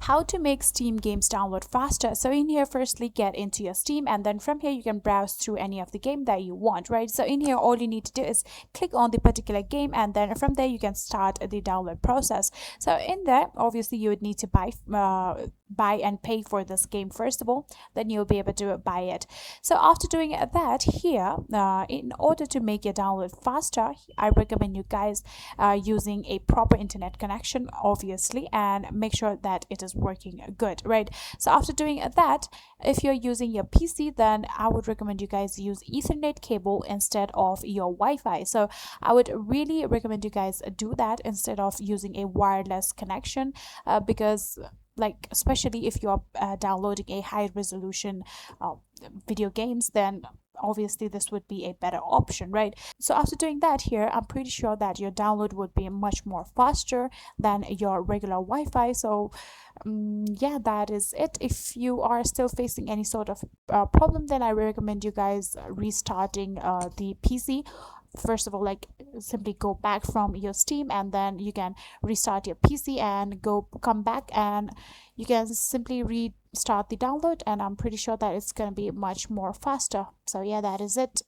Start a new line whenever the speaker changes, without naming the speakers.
How to make Steam games download faster. So in here, firstly get into your Steam, and then from here you can browse through any of the game that you want, right? So in here all you need to do is click on the particular game, and then from there you can start the download process. So in there, obviously you would need to buy and pay for this game first of all, then you'll be able to buy it. So after doing that, here in order to make your download faster, I recommend you guys using a proper internet connection, obviously, and make sure that it is working good, right? So after doing that, if you're using your PC, then I would recommend you guys use Ethernet cable instead of your Wi-Fi. So I would really recommend you guys do that instead of using a wireless connection, because like especially if you're downloading a high resolution video games, then obviously this would be a better option, right? So after doing that, here I'm pretty sure that your download would be much more faster than your regular Wi-Fi. So yeah, that is it. If you are still facing any sort of problem, then I recommend you guys restarting the PC. First of all, like simply go back from your Steam, and then you can restart your PC and come back, and you can simply restart the download, and I'm pretty sure that it's going to be much more faster. So yeah, that is it.